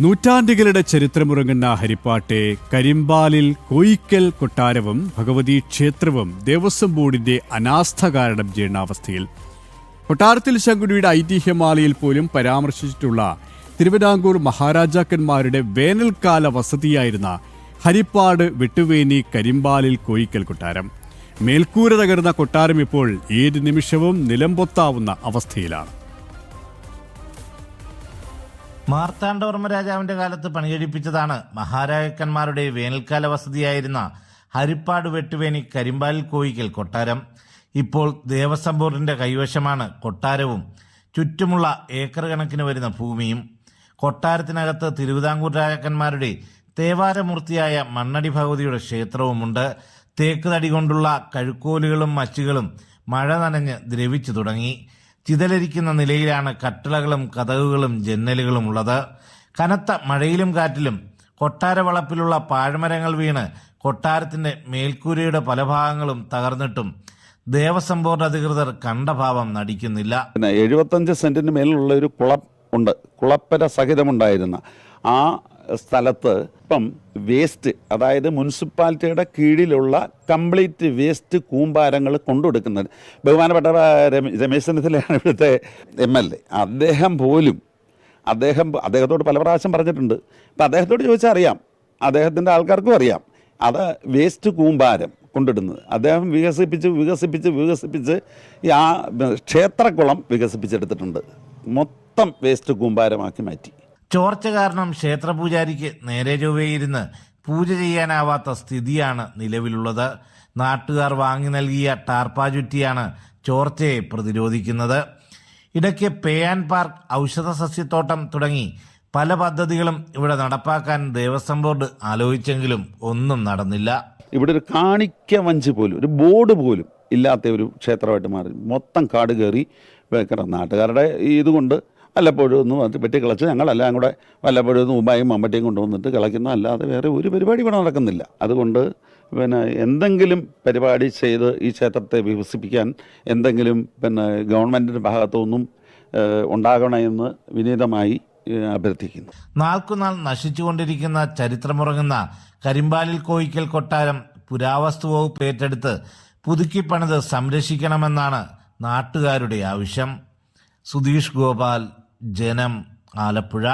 നൂറ്റാണ്ടുകളുടെ ചരിത്രമുറങ്ങുന്ന ഹരിപ്പാട്ടെ കരിമ്പാലിൽ കോയിക്കൽ കൊട്ടാരവും ഭഗവതി ക്ഷേത്രവും ദേവസ്വം ബോർഡിന്റെ അനാസ്ഥ കാരണം ജീർണാവസ്ഥയിൽ. കൊട്ടാരത്തിൽ ശങ്കുടിയുടെ ഐതിഹ്യമാലയിൽ പോലും പരാമർശിച്ചിട്ടുള്ള തിരുവിതാംകൂർ മഹാരാജാക്കന്മാരുടെ വേനൽക്കാല വസതിയായിരുന്ന ഹരിപ്പാട് വെട്ടുവേനി കരിമ്പാലിൽ കോയിക്കൽ കൊട്ടാരം. മേൽക്കൂര തകർന്ന കൊട്ടാരം ഇപ്പോൾ ഏത് നിമിഷവും നിലംപൊത്താവുന്ന അവസ്ഥയിലാണ്. മാർത്താണ്ഡവർമ്മ രാജാവിന്റെ കാലത്ത് പണികഴിപ്പിച്ചതാണ് മഹാരാജാക്കന്മാരുടെ വേനൽക്കാല വസതിയായിരുന്ന ഹരിപ്പാട് വെട്ടുവേനി കരിമ്പാലിൽ കോയിക്കൽ കൊട്ടാരം. ഇപ്പോൾ ദേവസ്വം ബോർഡിന്റെ കൈവശമാണ് കൊട്ടാരവും ചുറ്റുമുള്ള ഏക്കർ കണക്കിന് വരുന്ന ഭൂമിയും. കൊട്ടാരത്തിനകത്ത് തിരുവിതാംകൂർ രാജാക്കന്മാരുടെ തേവാരമൂർത്തിയായ മണ്ണടി ഭഗവതിയുടെ ക്ഷേത്രവുമുണ്ട്. തേക്ക് തടി കൊണ്ടുള്ള കഴുക്കോലുകളും മച്ചുകളും മഴ നനഞ്ഞ് ദ്രവിച്ചു തുടങ്ങി. ചിതലരിക്കുന്ന നിലയിലാണ് കട്ടിളകളും കതകുകളും ജന്നലുകളും ഉള്ളത്. കനത്ത മഴയിലും കാറ്റിലും കൊട്ടാര വളപ്പിലുള്ള പാഴ്മരങ്ങൾ വീണ് കൊട്ടാരത്തിന്റെ മേൽക്കൂരയുടെ പല ഭാഗങ്ങളും തകർന്നിട്ടും ദേവസ്വം ബോർഡ് അധികൃതർ കണ്ട ഭാവം നടിക്കുന്നില്ല. 75 സെന്റിന് മേലുള്ള ഒരു കുളം ഉണ്ട്, കുളപ്പര സഹിതമുണ്ടായിരുന്ന ആ സ്ഥലത്ത് ഇപ്പം വേസ്റ്റ്, അതായത് മുനിസിപ്പാലിറ്റിയുടെ കീഴിലുള്ള കംപ്ലീറ്റ് വേസ്റ്റ് കൂമ്പാരങ്ങൾ കൊണ്ടുകൊടുക്കുന്നത് ബഹുമാനപ്പെട്ട രമേശ് ചെന്നിത്തലയാണ് ഇവിടുത്തെ MLA. അദ്ദേഹത്തോട് പല പ്രാവശ്യം പറഞ്ഞിട്ടുണ്ട്. അപ്പം അദ്ദേഹത്തോട് ചോദിച്ചാൽ അറിയാം, അദ്ദേഹത്തിൻ്റെ ആൾക്കാർക്കും അറിയാം. അത് വേസ്റ്റ് കൂമ്പാരം കൊണ്ടിടുന്നത് അദ്ദേഹം വികസിപ്പിച്ച് ആ ക്ഷേത്രക്കുളം വികസിപ്പിച്ചെടുത്തിട്ടുണ്ട്. മൊത്തം വേസ്റ്റ് കൂമ്പാരമാക്കി മാറ്റി. ചോർച്ച കാരണം ക്ഷേത്രപൂജാരിക്ക് നേരെ ചൊവ്വയിരുന്ന് പൂജ ചെയ്യാനാവാത്ത സ്ഥിതിയാണ് നിലവിലുള്ളത്. നാട്ടുകാർ വാങ്ങി നൽകിയ ടാർപ്പാ ചുറ്റിയാണ് ചോർച്ചയെ പ്രതിരോധിക്കുന്നത്. ഇടയ്ക്ക് പേ ആൻഡ് പാർക്ക്, ഔഷധ സസ്യത്തോട്ടം തുടങ്ങി പല പദ്ധതികളും ഇവിടെ നടപ്പാക്കാൻ ദേവസ്വം ബോർഡ് ആലോചിച്ചെങ്കിലും ഒന്നും നടന്നില്ല. ഇവിടെ ഒരു കാണിക്ക വഞ്ചി പോലും, ഒരു ബോർഡ് പോലും ഇല്ലാത്ത ഒരു ക്ഷേത്രമായിട്ട് മാറി. മൊത്തം കാട് കയറി നാട്ടുകാരുടെ ഇതുകൊണ്ട് വല്ലപ്പോഴും ഒന്ന് അത് വെട്ടി കിളച്ച് ഞങ്ങളെല്ലാം കൂടെ വല്ലപ്പോഴും ഒന്ന് ഉമ്മായും മമ്മട്ടിയും കൊണ്ടുവന്നിട്ട് കിളയ്ക്കുന്ന അല്ലാതെ വേറെ ഒരു പരിപാടി ഇവിടെ നടക്കുന്നില്ല. അതുകൊണ്ട് എന്തെങ്കിലും പരിപാടി ചെയ്ത് ഈ ക്ഷേത്രത്തെ വികസിപ്പിക്കാൻ എന്തെങ്കിലും ഗവൺമെൻറ്റിൻ്റെ ഭാഗത്തുനിന്നും ഉണ്ടാകണമെന്ന് വിനീതമായി അഭ്യർത്ഥിക്കുന്നു. നാൾക്കുനാൾ നശിച്ചുകൊണ്ടിരിക്കുന്ന ചരിത്രമുറങ്ങുന്ന കരിമ്പാലിൽ കോയിക്കൽ കൊട്ടാരം പുരാവസ്തു വകുപ്പ് ഏറ്റെടുത്ത് പുതുക്കിപ്പണിത് സംരക്ഷിക്കണമെന്നാണ് നാട്ടുകാരുടെ ആവശ്യം. സുധീഷ് ഗോപാൽ, ജനം, ആലപ്പുഴ.